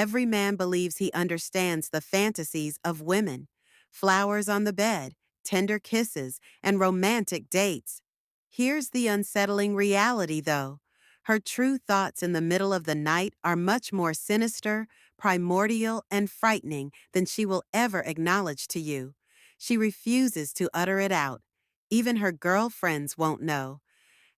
Every man believes he understands the fantasies of women: flowers on the bed, tender kisses, and romantic dates. Here's the unsettling reality, though. Her true thoughts in the middle of the night are much more sinister, primordial, and frightening than she will ever acknowledge to you. She refuses to utter it out. Even her girlfriends won't know.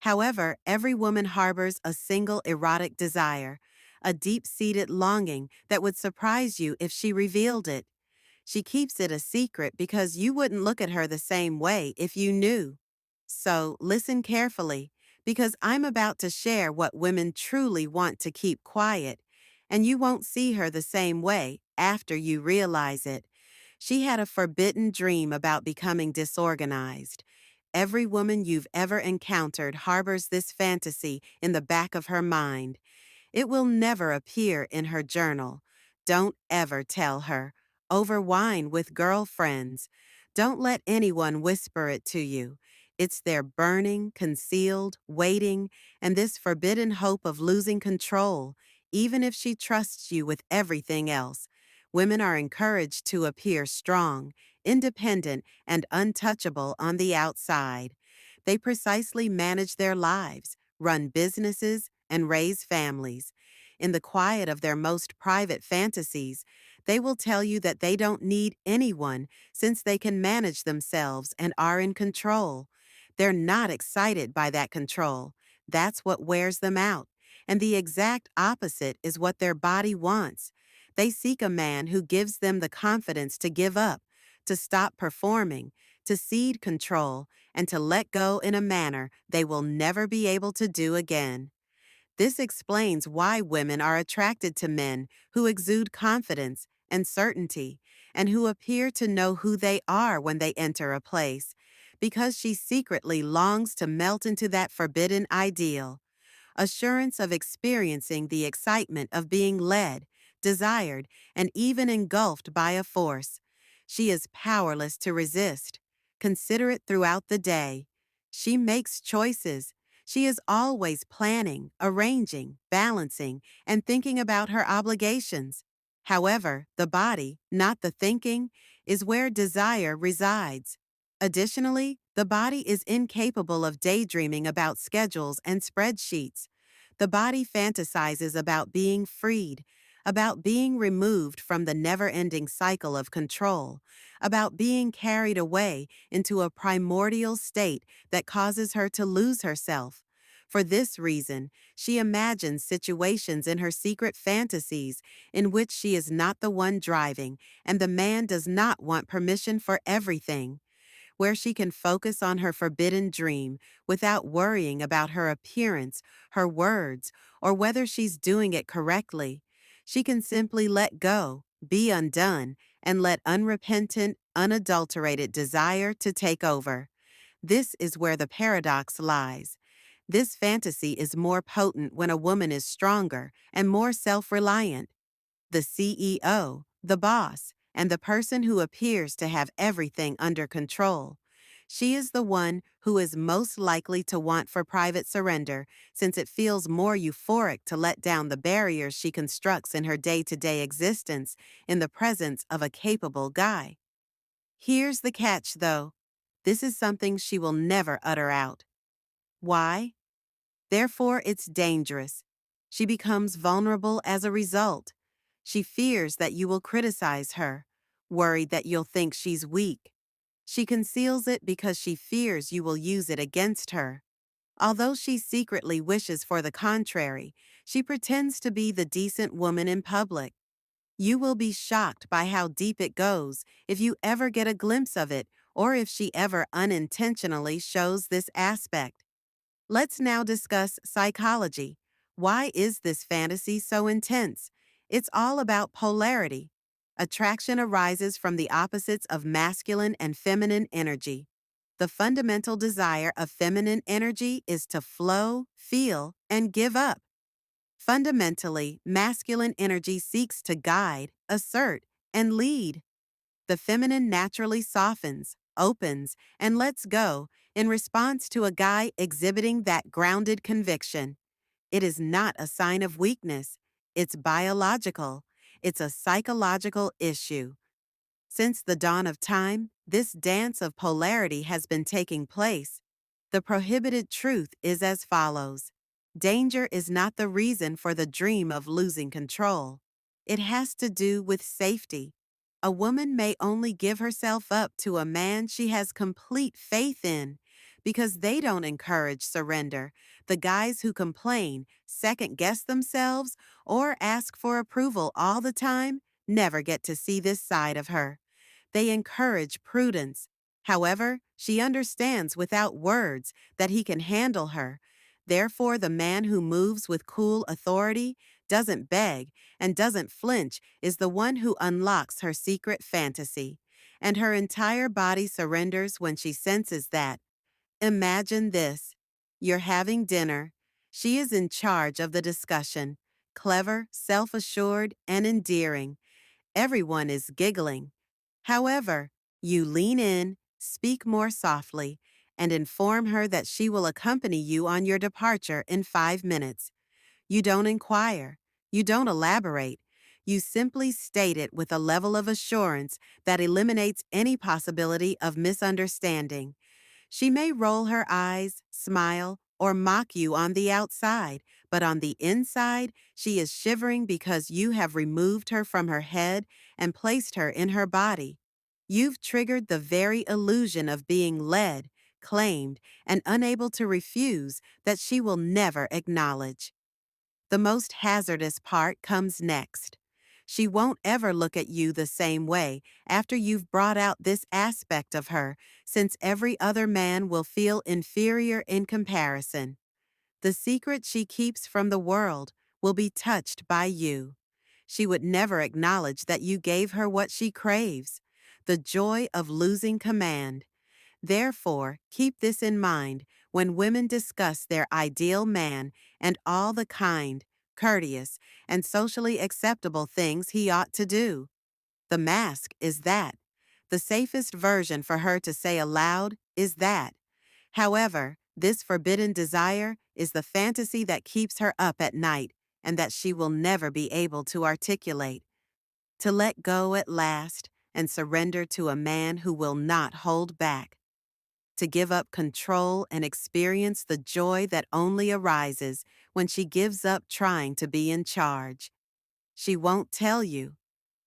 However, every woman harbors a single erotic desire, a deep-seated longing that would surprise you if she revealed it. She keeps it a secret because you wouldn't look at her the same way if you knew. So listen carefully, because I'm about to share what women truly want to keep quiet, and you won't see her the same way after you realize it. She had a forbidden dream about becoming disorganized. Every woman you've ever encountered harbors this fantasy in the back of her mind. It will never appear in her journal. Don't ever tell her. Over wine with girlfriends. Don't let anyone whisper it to you. It's there burning, concealed, waiting, and this forbidden hope of losing control, even if she trusts you with everything else. Women are encouraged to appear strong, independent, and untouchable on the outside. They precisely manage their lives, run businesses, and raise families. In the quiet of their most private fantasies, they will tell you that they don't need anyone since they can manage themselves and are in control. They're not excited by that control. That's what wears them out. And the exact opposite is what their body wants. They seek a man who gives them the confidence to give up, to stop performing, to cede control, and to let go in a manner they will never be able to do again. This explains why women are attracted to men who exude confidence and certainty, and who appear to know who they are when they enter a place, because she secretly longs to melt into that forbidden ideal. Assurance of experiencing the excitement of being led, desired, and even engulfed by a force. She is powerless to resist. Consider it throughout the day. She makes choices. She is always planning, arranging, balancing, and thinking about her obligations. However, the body, not the thinking, is where desire resides. Additionally, the body is incapable of daydreaming about schedules and spreadsheets. The body fantasizes about being freed, about being removed from the never-ending cycle of control, about being carried away into a primordial state that causes her to lose herself. For this reason, she imagines situations in her secret fantasies in which she is not the one driving and the man does not want permission for everything, where she can focus on her forbidden dream without worrying about her appearance, her words, or whether she's doing it correctly. She can simply let go, be undone, and let unrepentant, unadulterated desire to take over. This is where the paradox lies. This fantasy is more potent when a woman is stronger and more self-reliant. The CEO, the boss, and the person who appears to have everything under control. She is the one who is most likely to want for private surrender, since it feels more euphoric to let down the barriers she constructs in her day-to-day existence in the presence of a capable guy. Here's the catch, though. This is something she will never utter out. Why? Therefore, it's dangerous. She becomes vulnerable as a result. She fears that you will criticize her, worried that you'll think she's weak. She conceals it because she fears you will use it against her. Although she secretly wishes for the contrary, she pretends to be the decent woman in public. You will be shocked by how deep it goes if you ever get a glimpse of it or if she ever unintentionally shows this aspect. Let's now discuss psychology. Why is this fantasy so intense? It's all about polarity. Attraction arises from the opposites of masculine and feminine energy. The fundamental desire of feminine energy is to flow, feel, and give up. Fundamentally, masculine energy seeks to guide, assert, and lead. The feminine naturally softens, opens, and lets go in response to a guy exhibiting that grounded conviction. It is not a sign of weakness. It's biological. It's a psychological issue. Since the dawn of time, this dance of polarity has been taking place. The prohibited truth is as follows: danger is not the reason for the dream of losing control. It has to do with safety. A woman may only give herself up to a man she has complete faith in because they don't encourage surrender. The guys who complain, second guess themselves, or ask for approval all the time never get to see this side of her. They encourage prudence. However, she understands without words that he can handle her. Therefore, the man who moves with cool authority, doesn't beg, and doesn't flinch is the one who unlocks her secret fantasy. And her entire body surrenders when she senses that. Imagine this. You're having dinner. She is in charge of the discussion, clever, self-assured, and endearing. Everyone is giggling. However, you lean in, speak more softly, and inform her that she will accompany you on your departure in 5 minutes. You don't inquire. You don't elaborate. You simply state it with a level of assurance that eliminates any possibility of misunderstanding. She may roll her eyes, smile, or mock you on the outside, but on the inside, she is shivering because you have removed her from her head and placed her in her body. You've triggered the very illusion of being led, claimed, and unable to refuse that she will never acknowledge. The most hazardous part comes next. She won't ever look at you the same way after you've brought out this aspect of her, since every other man will feel inferior in comparison. The secret she keeps from the world will be touched by you. She would never acknowledge that you gave her what she craves, the joy of losing command. Therefore, keep this in mind when women discuss their ideal man and all the kind, courteous, and socially acceptable things he ought to do. The mask is that. The safest version for her to say aloud is that. However, this forbidden desire is the fantasy that keeps her up at night and that she will never be able to articulate. To let go at last and surrender to a man who will not hold back. To give up control and experience the joy that only arises when she gives up trying to be in charge. She won't tell you.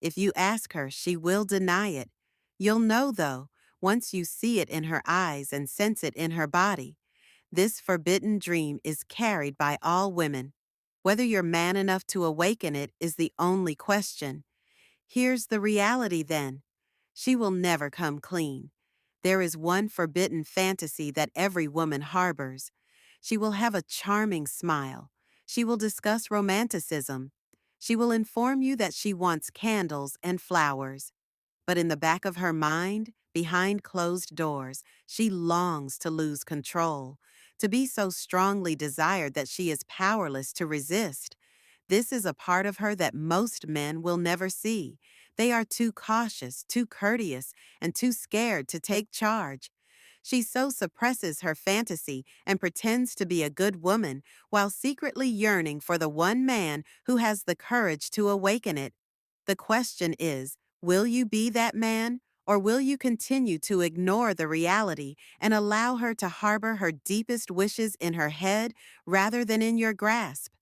If you ask her, she will deny it. You'll know, though, once you see it in her eyes and sense it in her body. This forbidden dream is carried by all women. Whether you're man enough to awaken it is the only question. Here's the reality, then. She will never come clean. There is one forbidden fantasy that every woman harbors. She will have a charming smile. She will discuss romanticism. She will inform you that she wants candles and flowers. But in the back of her mind, behind closed doors, she longs to lose control, to be so strongly desired that she is powerless to resist. This is a part of her that most men will never see. They are too cautious, too courteous, and too scared to take charge. She so suppresses her fantasy and pretends to be a good woman while secretly yearning for the one man who has the courage to awaken it. The question is, will you be that man, or will you continue to ignore the reality and allow her to harbor her deepest wishes in her head rather than in your grasp?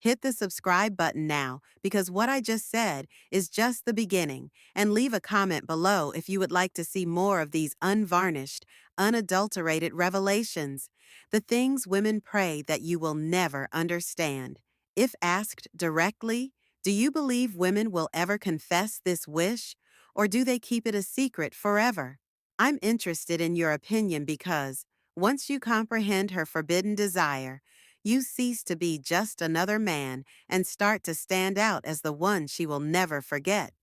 Hit the subscribe button now, because what I just said is just the beginning, and leave a comment below if you would like to see more of these unvarnished, unadulterated revelations, the things women pray that you will never understand. If asked directly, do you believe women will ever confess this wish, or do they keep it a secret forever? I'm interested in your opinion because, once you comprehend her forbidden desire, you cease to be just another man and start to stand out as the one she will never forget.